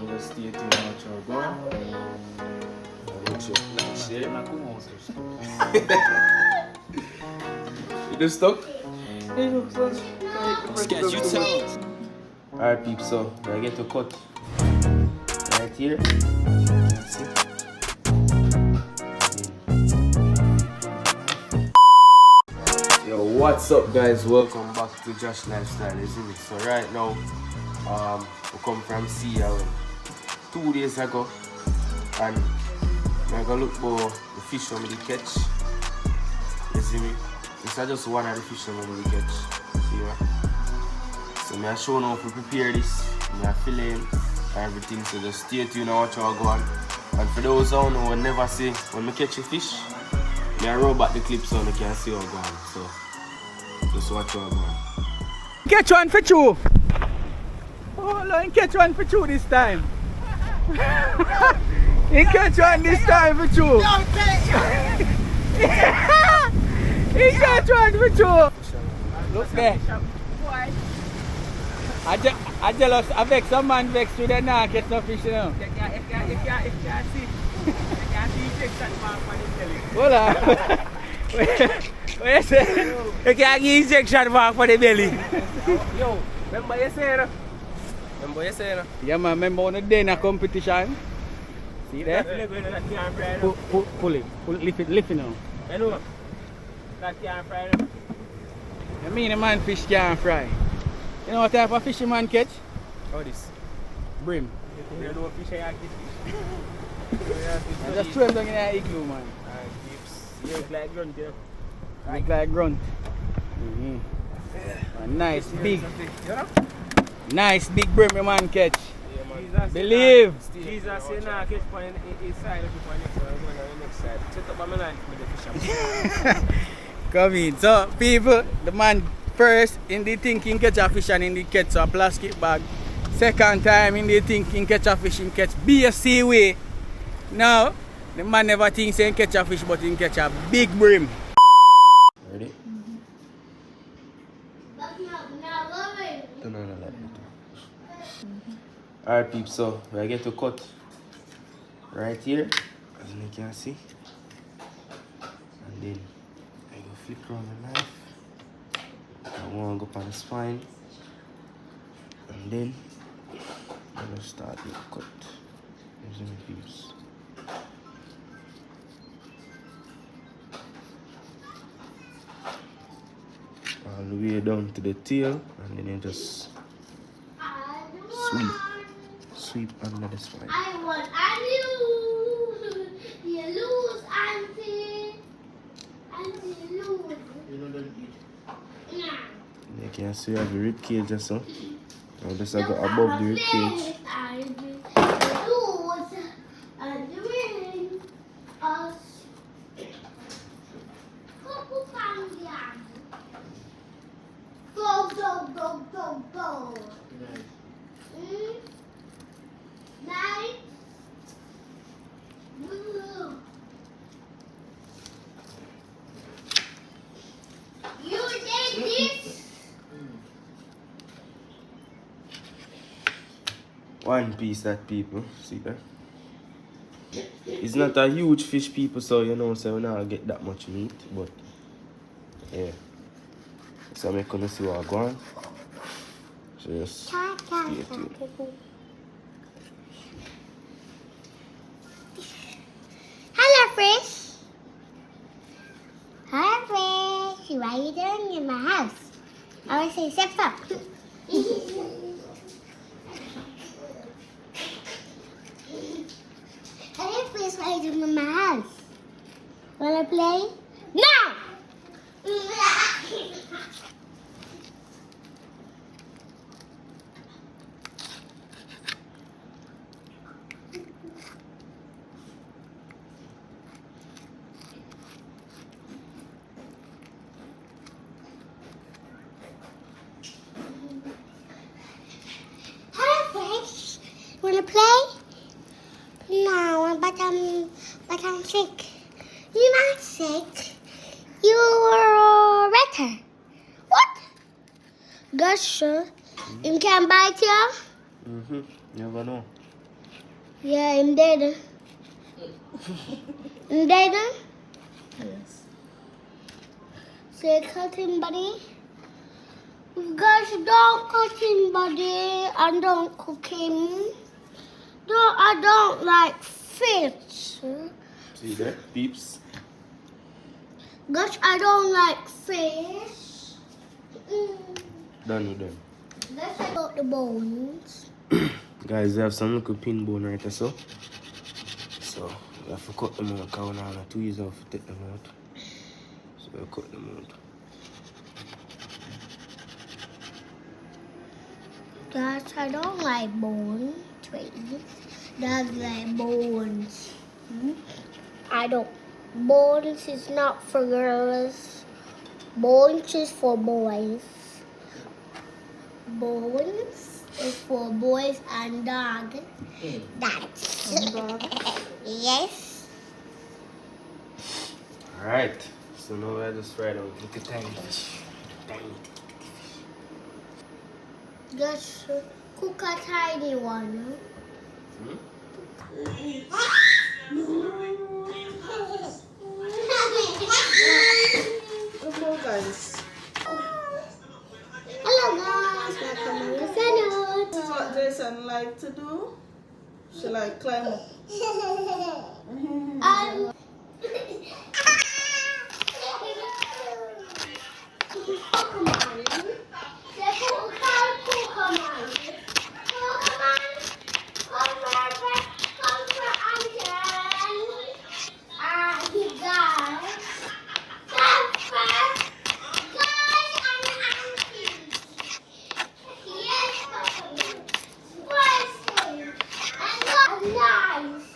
Just stay tuned and watch our go. You just stuck? Sketch, you tell. Alright peeps, so I get to cut right here. See? Yo, what's up guys? Welcome back to Josh Lifestyle, isn't it? So right now, we come from sea 2 days ago, and I'm gonna look for the fish I'm gonna catch. You see me? This is just one of the fish I'm gonna catch. See what? So I'm showing how to prepare this. I'm filling everything. So just stay tuned and watch how I go on. And for those who don't know, I never say when I catch a fish, I roll back the clip so you can see how I go on. So just watch how I go on. Catch one for two. Oh, Lord, catch one for two this time. He catch one this time for two. He catch one for two. Look there. I jealous. I vex some man vex with the now catch no fish now. You can't see. You can't see injection mark for the belly. Hold on. What you say? You can't give injection mark for the belly. Yo, remember you say Yeah man, remember on the day in a competition? See there? Pull it, lift it now. You know, that can't fry. I mean a man fish can't fry. You know what type of fish a man catch? How this? Brim. You know fish I catch I just throw him down in the igloo man. You look like grunt, you know. Look like grunt. A nice big brim a man catch. Believe. Jesus say nah catch on his side, looking for next one, I'm going on the next side. Set up on my line with the fish. Come in. So people, the man first in the thinking catch a fish and in the catch a plastic bag. Second time in the thinking catch a fish in catch BSC way. Now the man never thinks he catch a fish but he catch a big brim. Ready? No. Alright peeps, so I get to cut right here, as you can see. And then I go flip around the knife. I want to go on the spine. And then I'm going to start the cut. Using the peeps. All the way down to the tail, and then you just sweep under the spine. I lose. You lose, auntie. Auntie, lose. You know that Nah. you can see I have the rib cage or so. I'll just go above the rib cage. Lose and win us. Go. Night. You did this. One piece, that people. See that? It's not a huge fish, people, so you know, so we're not get that much meat, but yeah. So I'm gonna see what I go on. So just stay tuned. Hello, fish. Hi, fish. What are you doing in my house? I want to say, step up. Hello, fish. What are you doing in my house? Wanna play? No! Wanna play? No, but I'm sick. You're not sick. You're better. What? Gosh, you can bite you? You never know. Yeah, I'm dead. I'm dead. Yes. Say cut him, buddy. Guys, don't cut him, buddy, and don't cook him. I don't like fish. See there, peeps. Gosh, I don't like fish. Done with them. Let's take out the bones. Guys, we have some little pin bone right there, so we have to cut them out because we don't have to use off to take them out. So we'll cut them out. Gosh, I don't like bones. That's like bones. I don't. Bones is not for girls. Bones is for boys. Bones is for boys and dog. That's yes. Alright, so now I just fried out. Look at tiny fish. Tiny. Just cook a tiny one. Hello guys. Hello guys, welcome to the channel. This is what Jason like to do. She like climb up. Nice.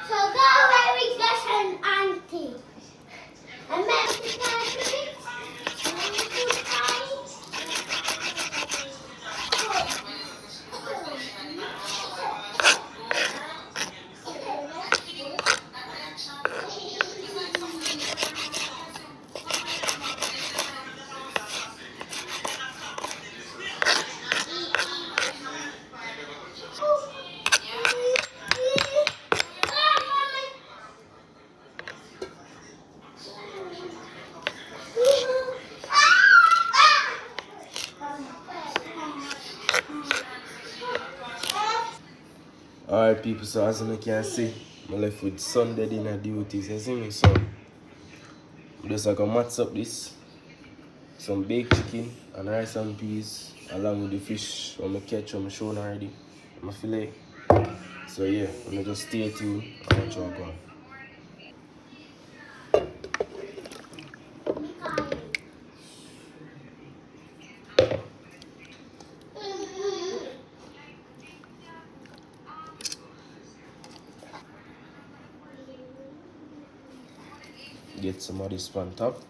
So go where we get an auntie. And then Alright people, so as you can see, I'm left with Sunday dinner duties, you see me? So I'm just gonna match up this, some baked chicken and rice and peas along with the fish I'm gonna catch on my show already, my fillet. So yeah, I'm gonna just stay tuned and watch what go on. Get some of this on top,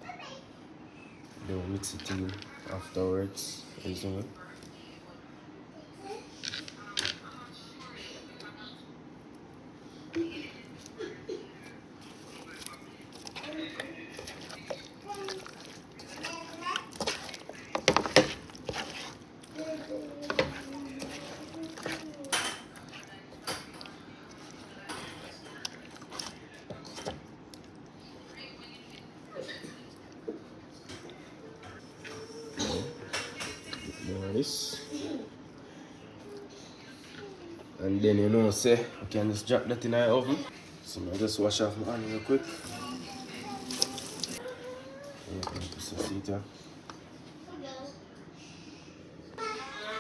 then mix it in afterwards, you see me? This. And then you know say I can just drop that in the oven. So I just wash off my hand real quick.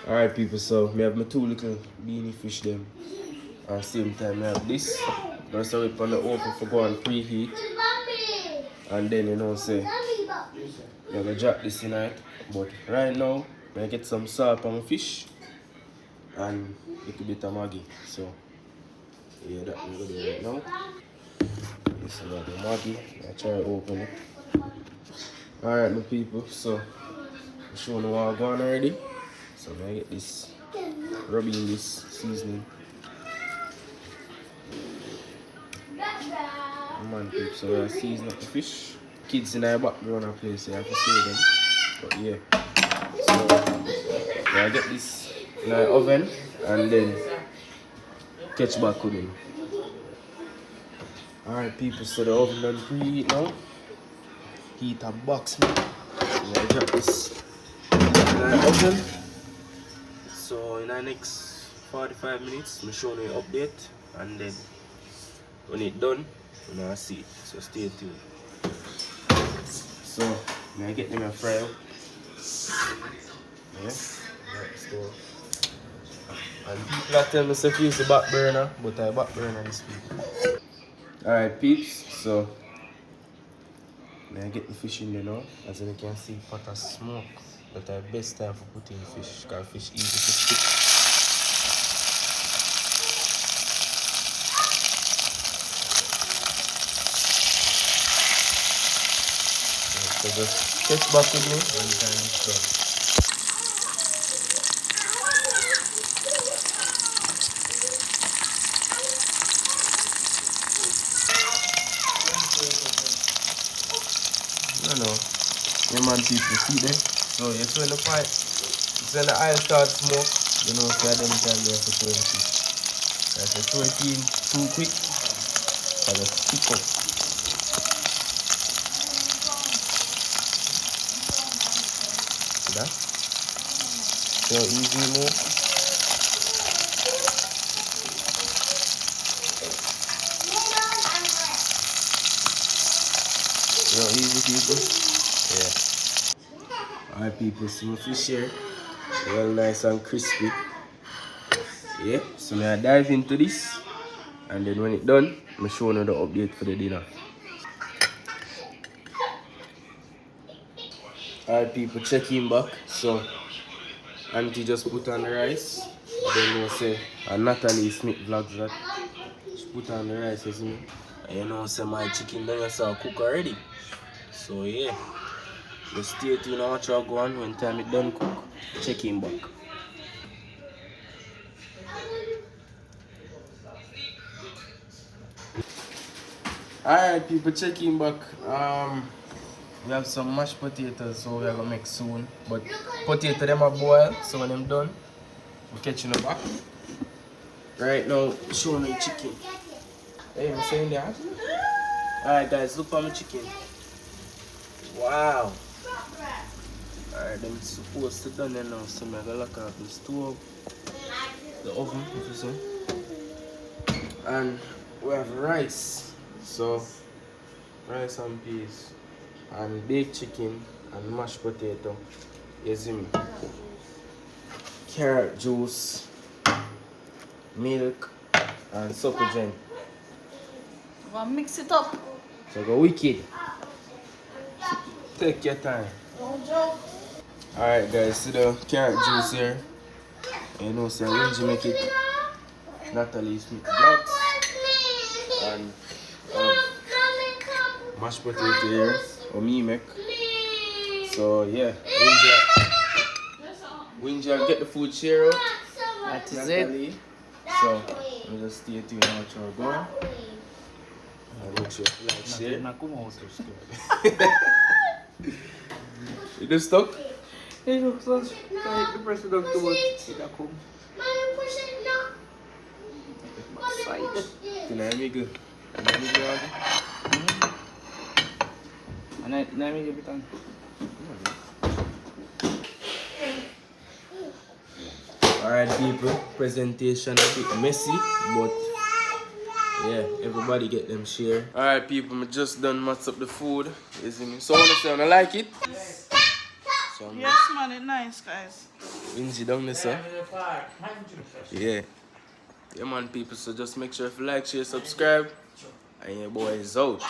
Alright people, so I have my two little beanie fish them. At the same time I have this. I'm going to whip on the oven for go and preheat. And then you know say I'm going to drop this in it. But right now I get some salt on my fish and a little bit of Maggi. So yeah, that I'm going to do right now. This is the Maggi. I try to open it. Alright my people, so I'm showing you what I'm going already. So I get this, rubbing this seasoning. Man people, so I season up the fish. Kids in the background I play, so I have to say them. But yeah. So I get this in the oven and then catch back with him. Alright people, so the oven done preheat now. Heat a box man. I'm gonna drop this in the oven. So in the next 45 minutes, I'm showing you an update, and then when it's done, we're gonna see it. So stay tuned. So I'm gonna get them and fry up. Yeah, right stove. And people are telling me if you use the back burner, but I back burner this week. Alright peeps, so I'm gonna get the fish in there now. As you can see, pot of smoke. But the best time for putting fish, because fish easy to stick. So just catch back with me when the time is done. No, yeah man people, see there? So you see when the fire, it's when the oil starts smoke, you know, so them time there for 20. If you throw it in too quick, I just stick up. See that? So easy move. Real easy people. Yeah. Alright people, see my fish here. Well nice and crispy. Yeah, so now I dive into this, and then when it's done, I'm showing you the update for the dinner. Alright people, checking back. So auntie just put on the rice. Then you say, and Natalie Smith vlogs that. She put on the rice, you see me? And you know, say my chicken done yourself cook already. So yeah, just stay tuned and watch how go on. When time it done cook, checking back. Alright people, checking back. We have some mashed potatoes, so we are gonna make soon. But potato them are boiled, so when them done, we're catching them back. Right now, showing the chicken. Hey, I'm saying that. Alright guys, look for my chicken. Wow. Alright, them supposed to done there now, so I'm gonna lock off the stove, the oven, if you see. And we have rice. So rice and peas, and baked chicken, and mashed potato. You see me? Carrot juice, milk, and supper gin. Well, mix it up. So go wicked. Take your time. Don't joke. Alright guys, see the carrot juice here. You know, so when you make it, Natalie Smith vlogs. And mashed potato here, or me make. So yeah, when you get the food share out, That is Natalie. it. So we just stay tuned and watch our going. And make sure you like share. You just stuck? It looks like the president to watch it at home. Can I make it? And I make it on. Alright people, presentation a bit messy, but yeah, everybody get them share. Alright people, I just done match up the food. You see me? So I like it. So Yes, man, it's nice, guys. Wingy down there, sir. Yeah. Yeah man people, so just make sure if you like, share, subscribe, and your boy is out.